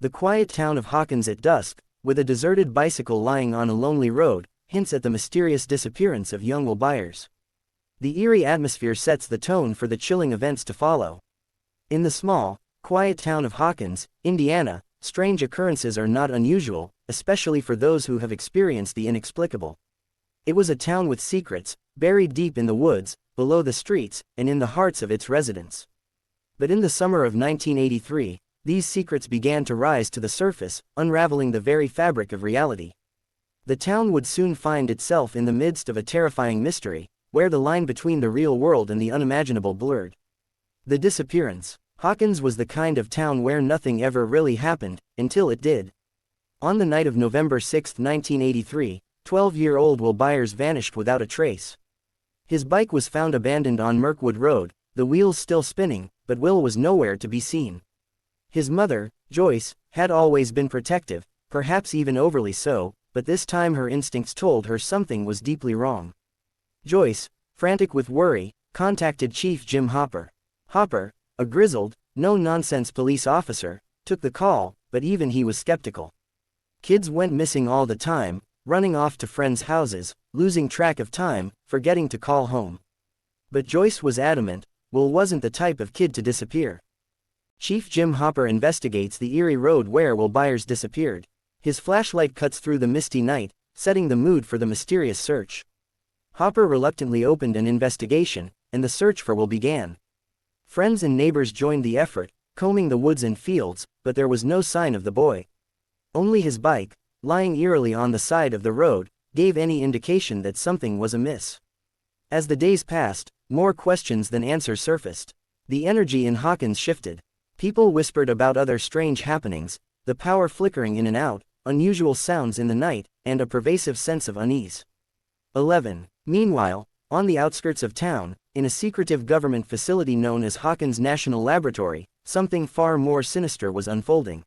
The quiet town of Hawkins at dusk, with a deserted bicycle lying on a lonely road, hints at the mysterious disappearance of young Will Byers. The eerie atmosphere sets the tone for the chilling events to follow. In the small, quiet town of Hawkins, Indiana, strange occurrences are not unusual, especially for those who have experienced the inexplicable. It was a town with secrets, buried deep in the woods, below the streets, and in the hearts of its residents. But in the summer of 1983, these secrets began to rise to the surface, unraveling the very fabric of reality. The town would soon find itself in the midst of a terrifying mystery, where the line between the real world and the unimaginable blurred. The disappearance. Hawkins was the kind of town where nothing ever really happened, until it did. On the night of November 6, 1983, 12-year-old Will Byers vanished without a trace. His bike was found abandoned on Mirkwood Road, the wheels still spinning, but Will was nowhere to be seen. His mother, Joyce, had always been protective, perhaps even overly so, but this time her instincts told her something was deeply wrong. Joyce, frantic with worry, contacted Chief Jim Hopper. Hopper, a grizzled, no-nonsense police officer, took the call, but even he was skeptical. Kids went missing all the time, running off to friends' houses, losing track of time, forgetting to call home. But Joyce was adamant, Will wasn't the type of kid to disappear. Chief Jim Hopper investigates the eerie road where Will Byers disappeared. His flashlight cuts through the misty night, setting the mood for the mysterious search. Hopper reluctantly opened an investigation, and the search for Will began. Friends and neighbors joined the effort, combing the woods and fields, but there was no sign of the boy. Only his bike, lying eerily on the side of the road, gave any indication that something was amiss. As the days passed, more questions than answers surfaced. The energy in Hawkins shifted. People whispered about other strange happenings, the power flickering in and out, unusual sounds in the night, and a pervasive sense of unease. 11. Meanwhile, on the outskirts of town, in a secretive government facility known as Hawkins National Laboratory, something far more sinister was unfolding.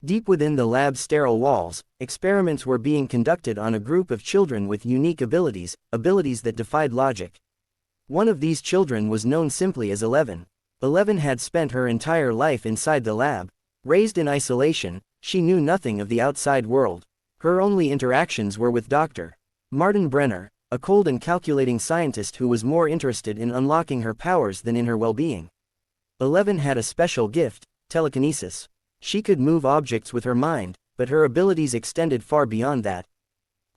Deep within the lab's sterile walls, experiments were being conducted on a group of children with unique abilities that defied logic. One of these children was known simply as 11. 11 had spent her entire life inside the lab. Raised in isolation, she knew nothing of the outside world. Her only interactions were with Dr. Martin Brenner, a cold and calculating scientist who was more interested in unlocking her powers than in her well-being. 11 had a special gift, telekinesis. She could move objects with her mind, but her abilities extended far beyond that.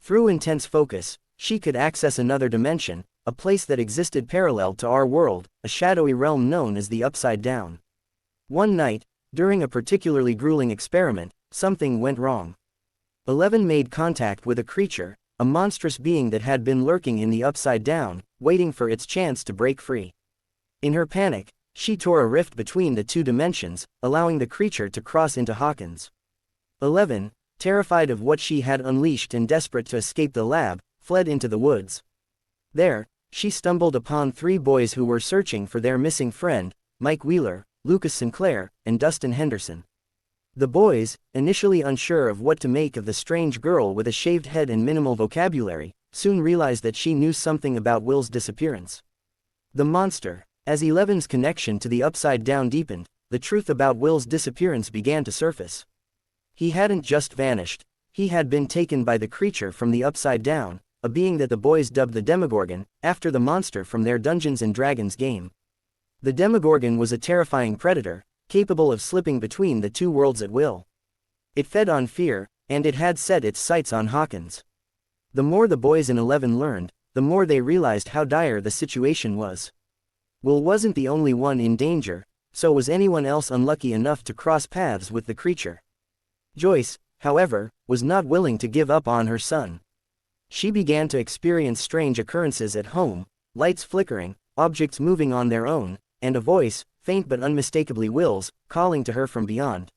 Through intense focus, she could access another dimension, a place that existed parallel to our world, a shadowy realm known as the Upside Down. One night, during a particularly grueling experiment, something went wrong. 11 made contact with a creature, a monstrous being that had been lurking in the Upside Down, waiting for its chance to break free. In her panic, she tore a rift between the two dimensions, allowing the creature to cross into Hawkins. 11, terrified of what she had unleashed and desperate to escape the lab, fled into the woods. There, she stumbled upon 3 boys who were searching for their missing friend, Mike Wheeler, Lucas Sinclair, and Dustin Henderson. The boys, initially unsure of what to make of the strange girl with a shaved head and minimal vocabulary, soon realized that she knew something about Will's disappearance. The monster. As 11's connection to the Upside Down deepened, the truth about Will's disappearance began to surface. He hadn't just vanished, he had been taken by the creature from the Upside Down, a being that the boys dubbed the Demogorgon, after the monster from their Dungeons & Dragons game. The Demogorgon was a terrifying predator, capable of slipping between the two worlds at will. It fed on fear, and it had set its sights on Hawkins. The more the boys in 11 learned, the more they realized how dire the situation was. Will wasn't the only one in danger, so was anyone else unlucky enough to cross paths with the creature. Joyce, however, was not willing to give up on her son. She began to experience strange occurrences at home, lights flickering, objects moving on their own, and a voice, faint but unmistakably Will's, calling to her from beyond.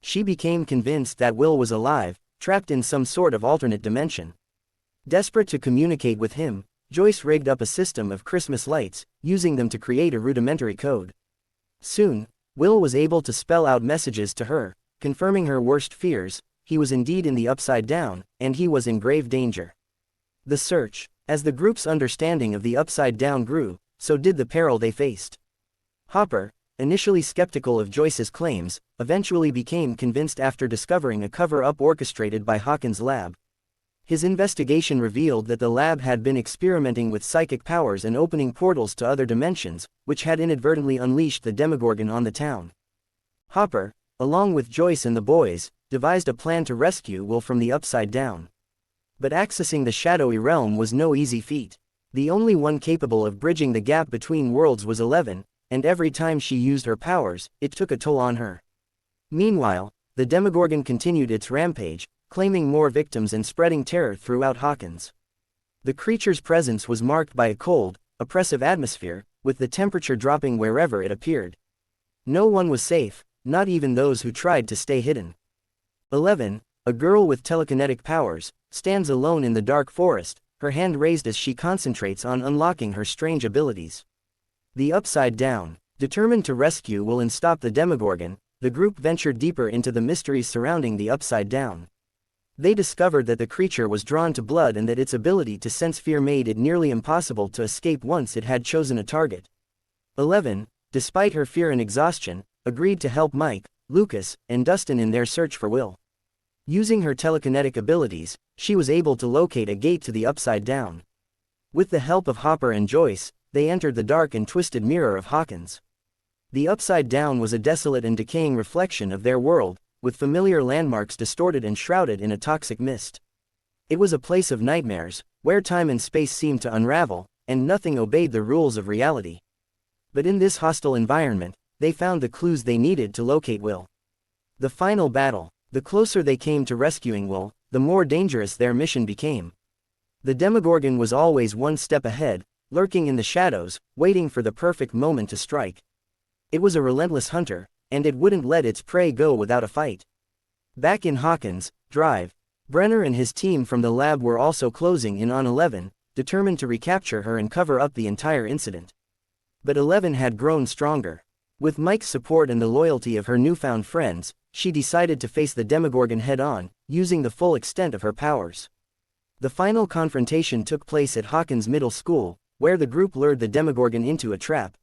She became convinced that Will was alive, trapped in some sort of alternate dimension. Desperate to communicate with him, Joyce rigged up a system of Christmas lights, using them to create a rudimentary code. Soon, Will was able to spell out messages to her, confirming her worst fears: he was indeed in the Upside Down, and he was in grave danger. The search. As the group's understanding of the Upside Down grew, so did the peril they faced. Hopper, initially skeptical of Joyce's claims, eventually became convinced after discovering a cover-up orchestrated by Hawkins' lab. His investigation revealed that the lab had been experimenting with psychic powers and opening portals to other dimensions, which had inadvertently unleashed the Demogorgon on the town. Hopper, along with Joyce and the boys, devised a plan to rescue Will from the Upside Down. But accessing the shadowy realm was no easy feat. The only one capable of bridging the gap between worlds was 11, and every time she used her powers, it took a toll on her. Meanwhile, the Demogorgon continued its rampage, claiming more victims and spreading terror throughout Hawkins. The creature's presence was marked by a cold, oppressive atmosphere, with the temperature dropping wherever it appeared. No one was safe, not even those who tried to stay hidden. 11, a girl with telekinetic powers, stands alone in the dark forest, her hand raised as she concentrates on unlocking her strange abilities. The Upside Down. Determined to rescue Will and stop the Demogorgon, the group ventured deeper into the mysteries surrounding the Upside Down. They discovered that the creature was drawn to blood and that its ability to sense fear made it nearly impossible to escape once it had chosen a target. 11, despite her fear and exhaustion, agreed to help Mike, Lucas, and Dustin in their search for Will. Using her telekinetic abilities, she was able to locate a gate to the Upside Down. With the help of Hopper and Joyce, they entered the dark and twisted mirror of Hawkins. The Upside Down was a desolate and decaying reflection of their world, with familiar landmarks distorted and shrouded in a toxic mist. It was a place of nightmares, where time and space seemed to unravel, and nothing obeyed the rules of reality. But in this hostile environment, they found the clues they needed to locate Will. The final battle. The closer they came to rescuing Will, the more dangerous their mission became. The Demogorgon was always one step ahead, lurking in the shadows, waiting for the perfect moment to strike. It was a relentless hunter, and it wouldn't let its prey go without a fight. Back in Hawkins' Drive, Brenner and his team from the lab were also closing in on 11, determined to recapture her and cover up the entire incident. But 11 had grown stronger. With Mike's support and the loyalty of her newfound friends, she decided to face the Demogorgon head-on, using the full extent of her powers. The final confrontation took place at Hawkins Middle School, where the group lured the Demogorgon into a trap.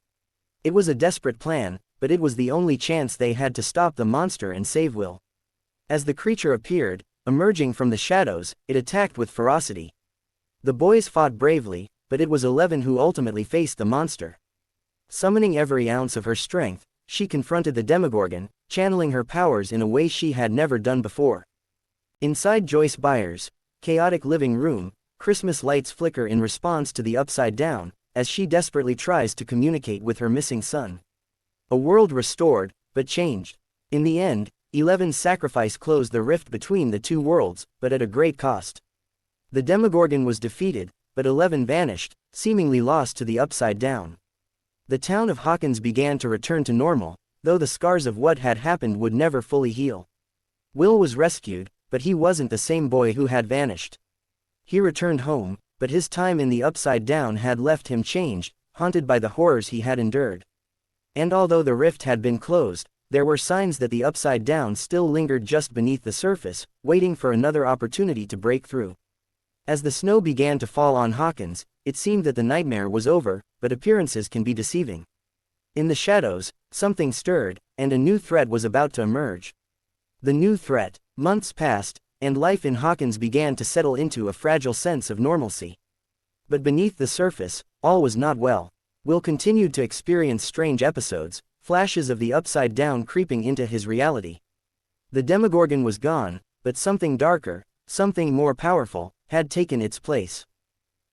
It was a desperate plan, but it was the only chance they had to stop the monster and save Will. As the creature appeared, emerging from the shadows, it attacked with ferocity. The boys fought bravely, but it was 11 who ultimately faced the monster. Summoning every ounce of her strength, she confronted the Demogorgon, channeling her powers in a way she had never done before. Inside Joyce Byers' chaotic living room, Christmas lights flicker in response to the Upside Down, as she desperately tries to communicate with her missing son. A world restored, but changed. In the end, 11's sacrifice closed the rift between the two worlds, but at a great cost. The Demogorgon was defeated, but 11 vanished, seemingly lost to the Upside Down. The town of Hawkins began to return to normal, though the scars of what had happened would never fully heal. Will was rescued, but he wasn't the same boy who had vanished. He returned home, but his time in the Upside Down had left him changed, haunted by the horrors he had endured. And although the rift had been closed, there were signs that the Upside Down still lingered just beneath the surface, waiting for another opportunity to break through. As the snow began to fall on Hawkins, it seemed that the nightmare was over, but appearances can be deceiving. In the shadows, something stirred, and a new threat was about to emerge. The new threat. Months passed, and life in Hawkins began to settle into a fragile sense of normalcy. But beneath the surface, all was not well. Will continued to experience strange episodes, flashes of the Upside Down creeping into his reality. The Demogorgon was gone, but something darker, something more powerful, had taken its place.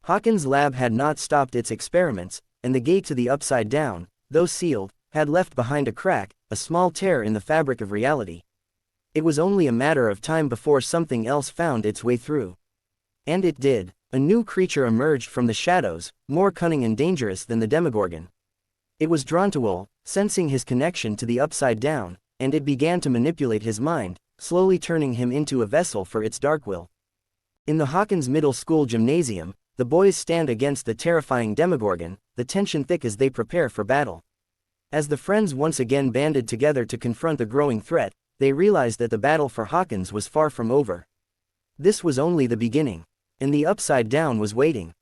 Hawkins' lab had not stopped its experiments, and the gate to the Upside Down, though sealed, had left behind a crack, a small tear in the fabric of reality. It was only a matter of time before something else found its way through. And it did. A new creature emerged from the shadows, more cunning and dangerous than the Demogorgon. It was drawn to Will, sensing his connection to the Upside Down, and it began to manipulate his mind, slowly turning him into a vessel for its dark will. In the Hawkins Middle School gymnasium, the boys stand against the terrifying Demogorgon, the tension thick as they prepare for battle. As the friends once again banded together to confront the growing threat, they realized that the battle for Hawkins was far from over. This was only the beginning. And the Upside Down was waiting.